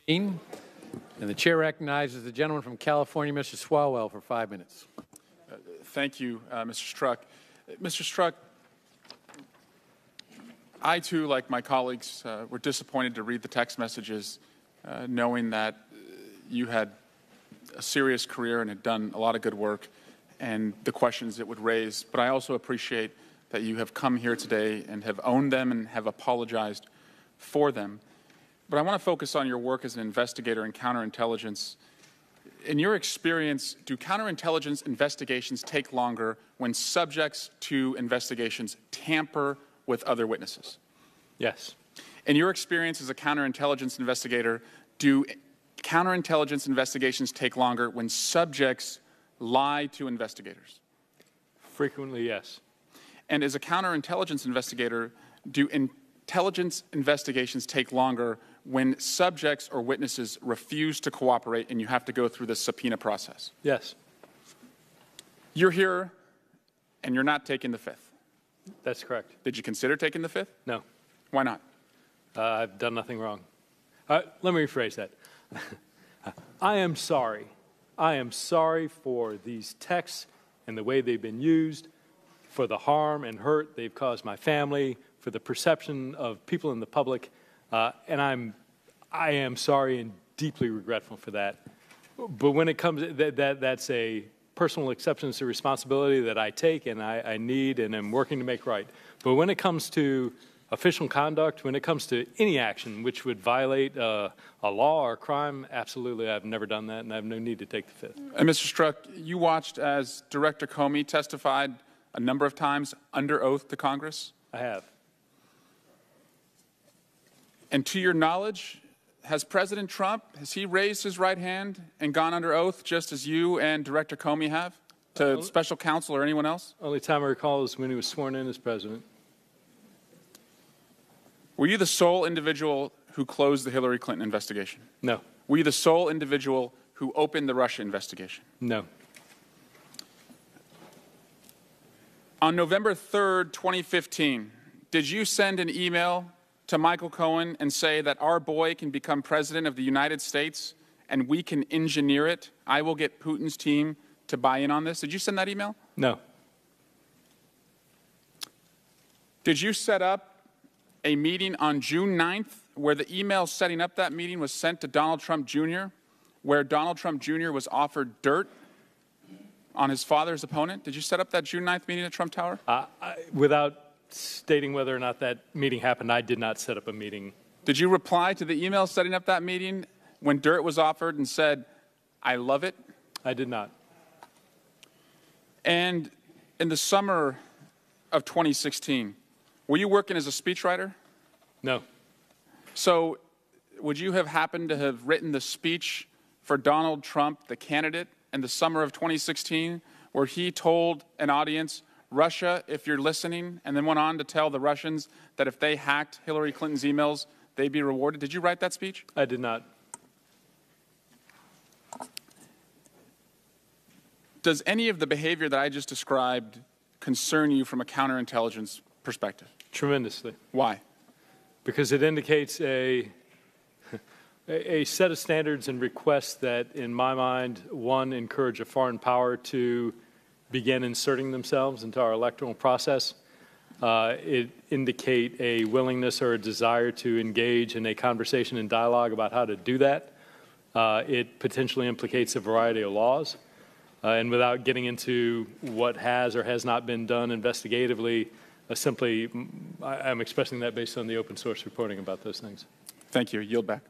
And the chair recognizes the gentleman from California, Mr. Swalwell, for 5 minutes. Thank you, Mr. Strzok. Mr. Strzok, I too, like my colleagues, were disappointed to read the text messages, knowing that you had a serious career and had done a lot of good work and the questions it would raise. But I also appreciate that you have come here today and have owned them and have apologized for them. But I want to focus on your work as an investigator in counterintelligence. In your experience, do counterintelligence investigations take longer when subjects to investigations tamper with other witnesses? Yes. In your experience as a counterintelligence investigator, do counterintelligence investigations take longer when subjects lie to investigators? Frequently, yes. And as a counterintelligence investigator, do intelligence investigations take longer when subjects or witnesses refuse to cooperate and you have to go through the subpoena process? Yes. You're here and you're not taking the fifth. That's correct. Did you consider taking the fifth? No. Why not? I've done nothing wrong. Let me rephrase that. I am sorry. I am sorry for these texts and the way they've been used, for the harm and hurt they've caused my family, for the perception of people in the public, and I am sorry and deeply regretful for that. But when it comes, that's a personal acceptance of responsibility that I take and I need and am working to make right. But when it comes to official conduct, when it comes to any action which would violate a law or a crime, absolutely, I've never done that, and I have no need to take the fifth. And Mr. Strzok, you watched as Director Comey testified a number of times under oath to Congress? I have. And to your knowledge, has President Trump, has he raised his right hand and gone under oath just as you and Director Comey have to special counsel or anyone else? Only time I recall is when he was sworn in as president. Were you the sole individual who closed the Hillary Clinton investigation? No. Were you the sole individual who opened the Russia investigation? No. On November 3rd, 2015, did you send an email to Michael Cohen and say that our boy can become president of the United States and we can engineer it? I will get Putin's team to buy in on this. Did you send that email? No. Did you set up a meeting on June 9th where the email setting up that meeting was sent to Donald Trump Jr., where Donald Trump Jr. was offered dirt on his father's opponent? Did you set up that June 9th meeting at Trump Tower? Without stating whether or not that meeting happened, I did not set up a meeting. Did you reply to the email setting up that meeting when dirt was offered and said, I love it? I did not. And in the summer of 2016, were you working as a speechwriter? No. So would you have happened to have written the speech for Donald Trump, the candidate, in the summer of 2016, where he told an audience, Russia, if you're listening, and then went on to tell the Russians that if they hacked Hillary Clinton's emails, they'd be rewarded? Did you write that speech? I did not. Does any of the behavior that I just described concern you from a counterintelligence perspective? Tremendously. Why? Because it indicates a set of standards and requests that, in my mind, one, encourage a foreign power to begin inserting themselves into our electoral process. It indicate a willingness or a desire to engage in a conversation and dialogue about how to do that. It potentially implicates a variety of laws. And without getting into what has or has not been done investigatively, I'm expressing that based on the open source reporting about those things. Thank you. Yield back.